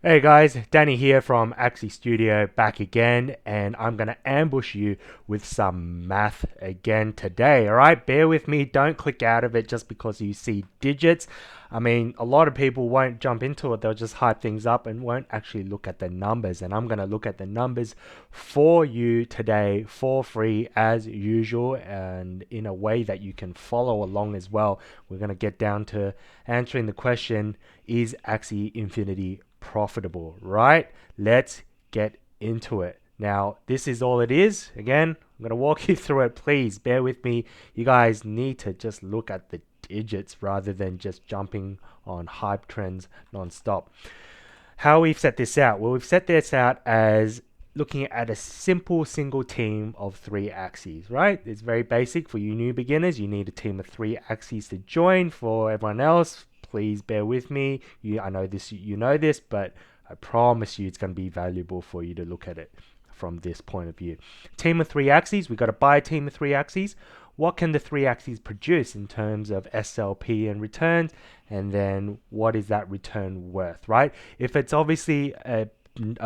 Hey guys, Danny here from Axie Studio back again, and I'm gonna ambush you with some math again today. Alright, bear with me, don't click out of it just because you see digits. I mean, a lot of people won't jump into it, they'll just hype things up and won't actually look at the numbers. And I'm gonna look at the numbers for you today for free as usual, and in a way that you can follow along as well. We're gonna get down to answering the question: is Axie Infinity profitable, right? Let's get into it. Now, this is all it is. Again, I'm going to walk you through it. Please bear with me. You guys need to just look at the digits rather than just jumping on hype trends non-stop. How we've set this out? Well, we've set this out as looking at a simple single team of 3 axes, right? It's very basic for you new beginners. You need a team of 3 axes to join. For everyone else, please bear with me. I know this, you know this, but I promise you it's going to be valuable for you to look at it from this point of view. Team of 3 axes, we got to buy a team of 3 axes. What can the 3 axes produce in terms of SLP and returns? And then what is that return worth, right? If it's obviously a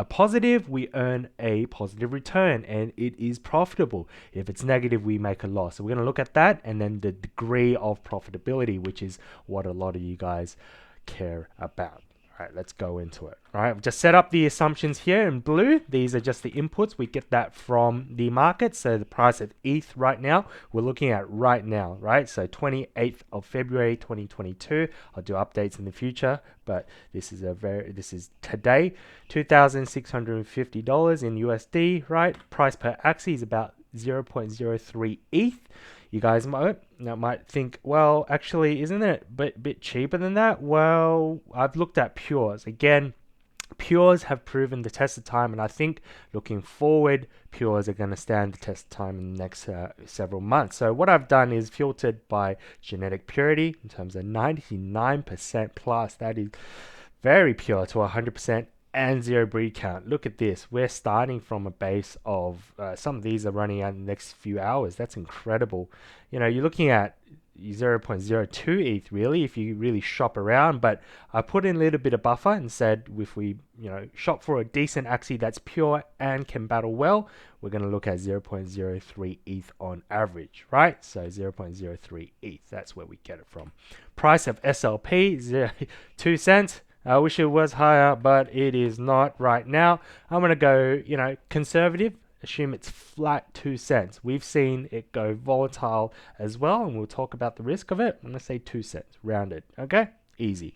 positive, we earn a positive return and it is profitable. If it's negative, we make a loss. So we're going to look at that, and then the degree of profitability, which is what a lot of you guys care about. All right, let's go into it. All right, I've just set up the assumptions here in blue. These are just the inputs. We get that from the market. So the price of ETH right now, we're looking at right now, right? So 28th of February 2022. I'll do updates in the future, but this is today, $2,650 in USD, right? Price per Axie is about 0.03 ETH. You guys might think, well, actually, isn't it a bit cheaper than that? Well, I've looked at Pures. Again, Pures have proven the test of time, and I think looking forward, Pures are going to stand the test of time in the next several months. So what I've done is filtered by genetic purity in terms of 99% plus. That is very pure to 100%. And zero breed count. Look at this. We're starting from a base of some of these are running out in the next few hours. That's incredible. You know, you're looking at 0.02 ETH really if you really shop around, but I put in a little bit of buffer and said if we shop for a decent Axie that's pure and can battle well, we're going to look at 0.03 ETH on average, right? So 0.03 ETH, that's where we get it from. Price of SLP 2 cents. I wish it was higher, but it is not right now. I'm going to go, conservative. Assume it's flat 2 cents. We've seen it go volatile as well, and we'll talk about the risk of it. I'm going to say 2 cents, rounded. Okay? Easy.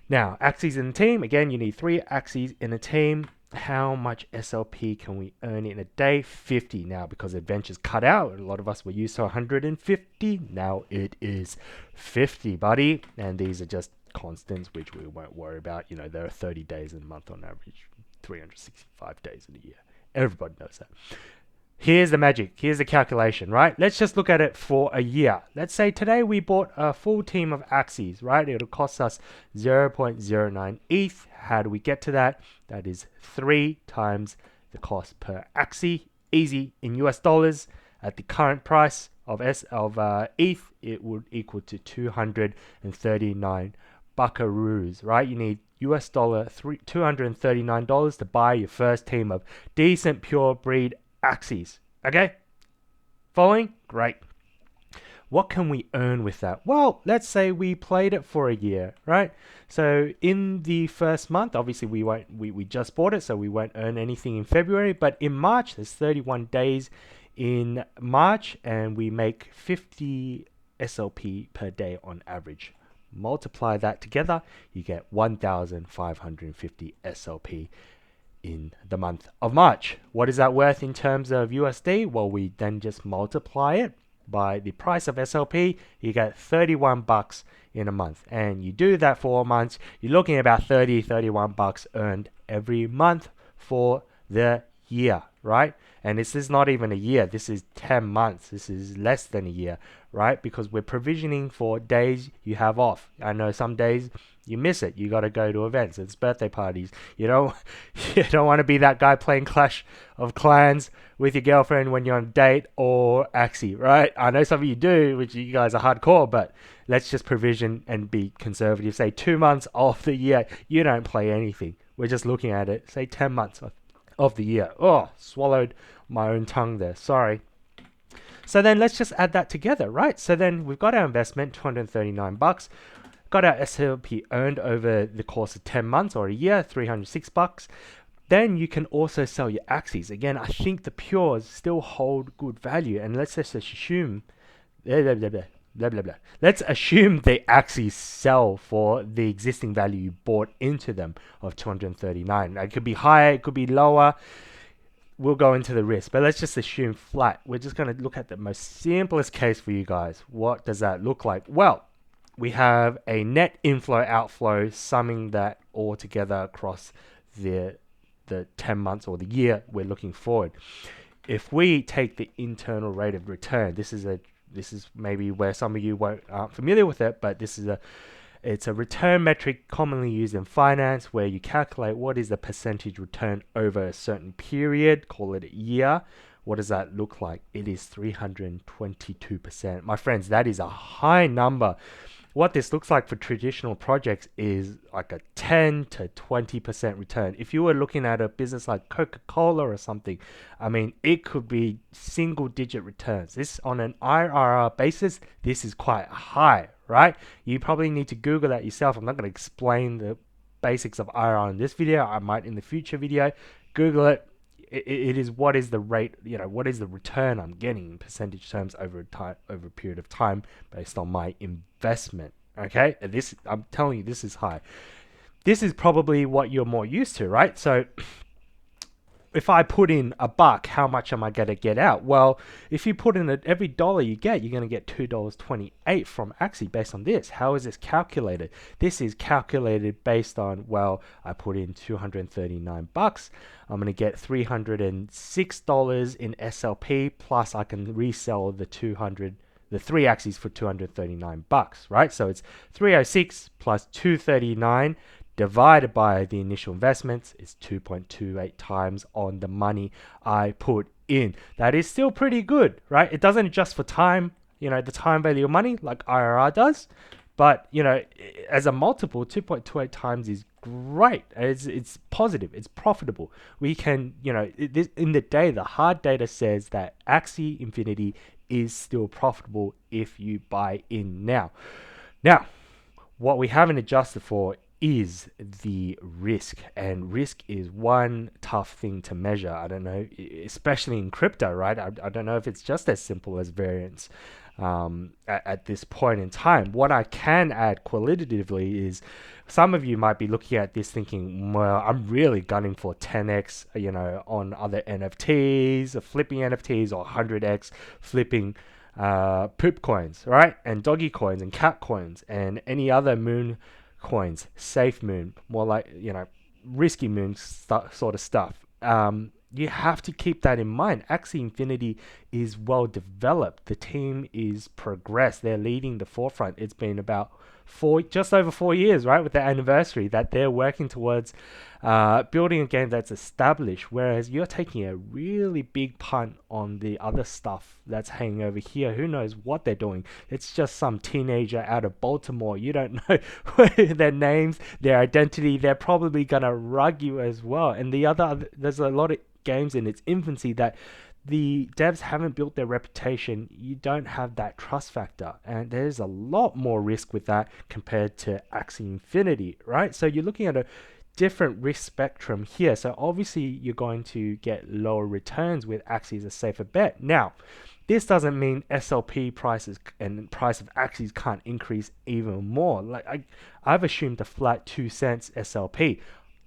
Now, Axes in the team. Again, you need 3 Axes in a team. How much SLP can we earn in a day? 50 now, because adventures cut out. A lot of us were used to 150. Now it is 50, buddy. And these are just constants, which we won't worry about. There are 30 days in a month on average, 365 days in a year. Everybody knows that. Here's the magic. Here's the calculation, right? Let's just look at it for a year. Let's say today we bought a full team of Axies, right? It'll cost us 0.09 ETH. How do we get to that? That is 3 times the cost per Axie. Easy in US dollars. At the current price of ETH, it would equal to 239 buckaroos, right? You need US dollar $239 to buy your first team of decent pure breed Axies. Okay? Following? Great. What can we earn with that? Well, let's say we played it for a year, right? So in the first month, obviously we just bought it, so we won't earn anything in February, but in March, there's 31 days in March, and we make 50 SLP per day on average. Multiply that together, you get 1,550 SLP in the month of March. What is that worth in terms of USD? Well, we then just multiply it by the price of SLP. You get 31 bucks in a month, and you do that for 4 months, you're looking at about 31 bucks earned every month for the year, right? And this is not even a year, this is 10 months, this is less than a year, right? Because we're provisioning for days you have off. I know some days you miss it, you got to go to events, it's birthday parties, you don't want to be that guy playing Clash of Clans with your girlfriend when you're on a date or Axie, right? I know some of you do, which you guys are hardcore, but let's just provision and be conservative. Say 2 months of the year you don't play anything. We're just looking at it, say 10 months of the year. Oh, swallowed my own tongue there. Sorry. So then let's just add that together, right? So then we've got our investment, $239. Got our SLP earned over the course of 10 months or a year, $306. Then you can also sell your Axies. Again, I think the pures still hold good value. And let's just assume, blah, blah, blah, blah, blah, blah, blah. Let's assume the Axies sell for the existing value you bought into them of 239. It could be higher, it could be lower. We'll go into the risk, but let's just assume flat. We're just going to look at the most simplest case for you guys. What does that look like? Well, we have a net inflow outflow summing that all together across the 10 months or the year we're looking forward. If we take the internal rate of return, this is maybe where some of you aren't familiar with it, but it's a return metric commonly used in finance where you calculate what is the percentage return over a certain period, call it a year. What does that look like? It is 322%. My friends, that is a high number. What this looks like for traditional projects is like a 10 to 20% return. If you were looking at a business like Coca-Cola or something, I mean, it could be single digit returns. This on an IRR basis, this is quite high, right? You probably need to Google that yourself. I'm not going to explain the basics of IRR in this video. I might in the future video. Google it. It is what is the rate, what is the return I'm getting in percentage terms over a period of time based on my investment. Okay, and this, I'm telling you, this is high. This is probably what you're more used to, right? So if I put in $1, how much am I going to get out? Well, if you put in every dollar you get, you're going to get $2.28 from Axie based on this. How is this calculated? This is calculated based on, well, I put in $239. I'm going to get $306 in SLP, plus I can resell the 3 Axies for $239, right? So it's 306 plus 239 divided by the initial investments is 2.28 times on the money I put in. That is still pretty good, right? It doesn't adjust for time, the time value of money like IRR does. But, as a multiple, 2.28 times is great. It's positive. It's profitable. We can, in the day, the hard data says that Axie Infinity is still profitable if you buy in now. Now, what we haven't adjusted for is the risk, and risk is one tough thing to measure. I don't know, especially in crypto, right? I don't know if it's just as simple as variance at this point in time. What I can add qualitatively is some of you might be looking at this thinking, well, I'm really gunning for 10x, on other NFTs, flipping NFTs, or 100x flipping poop coins, right? And doggy coins and cat coins and any other moon coins, safe moon, more like, risky moon sort of stuff. You have to keep that in mind. Axie Infinity is well developed. The team is progressed. They're leading the forefront. It's been about just over 4 years, right, with the anniversary, that they're working towards building a game that's established, whereas you're taking a really big punt on the other stuff that's hanging over here. Who knows what they're doing? It's just some teenager out of Baltimore. You don't know their names, their identity. They're probably gonna rug you as well. And there's a lot of games in its infancy that the devs haven't built their reputation. You don't have that trust factor, and there's a lot more risk with that compared to Axie Infinity, right? So you're looking at a different risk spectrum here. So obviously you're going to get lower returns with Axie as a safer bet. Now, this doesn't mean SLP prices and price of Axies can't increase even more. Like I've assumed a flat 2 cents SLP.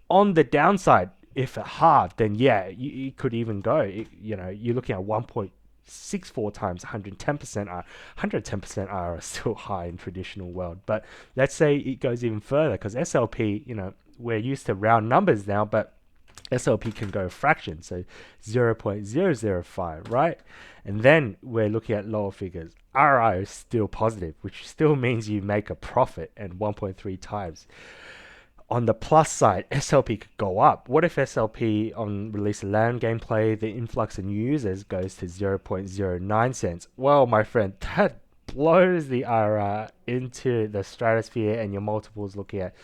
On the downside, if it halved, then yeah, you could even go. You're looking at 1.64 times 110%. 110% are still high in traditional world, but let's say it goes even further, because SLP, we're used to round numbers now, but SLP can go a fraction, so 0.005, right? And then we're looking at lower figures. RI is still positive, which still means you make a profit, and 1.3 times. On the plus side, SLP could go up. What if SLP on release of land gameplay, the influx of new users goes to 0.09 cents? Well, my friend, blows the IRR into the stratosphere, and your multiples looking at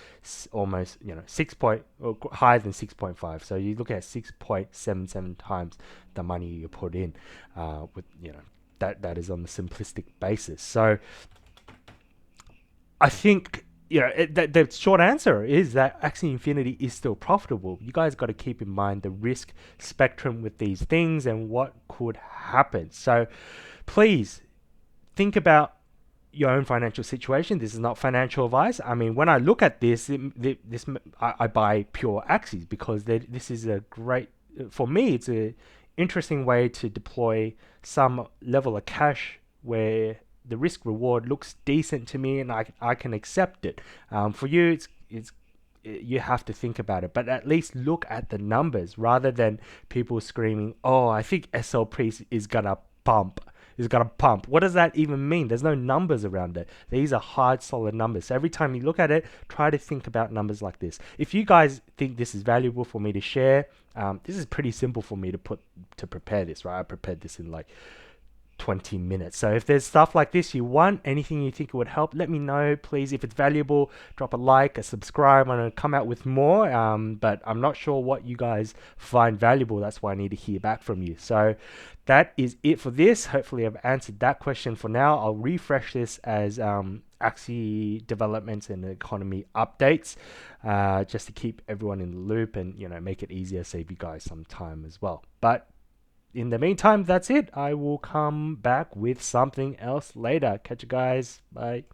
almost 6 point or higher than 6.5. So you look at 6.77 times the money you put in, with that is on the simplistic basis. So I think the short answer is that Axie Infinity is still profitable. You guys got to keep in mind the risk spectrum with these things and what could happen. So please think about your own financial situation. This is not financial advice. I mean, when I look at this, I buy pure Axies because this is a great, for me, it's a interesting way to deploy some level of cash where the risk reward looks decent to me and I can accept it. For you, it's you have to think about it, but at least look at the numbers rather than people screaming, "Oh, I think SL price is gonna pump." Is gonna pump. What does that even mean? There's no numbers around it. These are hard, solid numbers. So every time you look at it, try to think about numbers like this. If you guys think this is valuable for me to share, this is pretty simple for me to prepare this. Right, I prepared this in like 20 minutes. So if there's stuff like this you want, anything you think it would help, let me know, please. If it's valuable, drop a like, a subscribe. I'm going to come out with more, but I'm not sure what you guys find valuable. That's why I need to hear back from you. So that is it for this. Hopefully I've answered that question for now. I'll refresh this as Axie developments and economy updates, just to keep everyone in the loop and make it easier, save you guys some time as well. But in the meantime, that's it. I will come back with something else later. Catch you guys. Bye.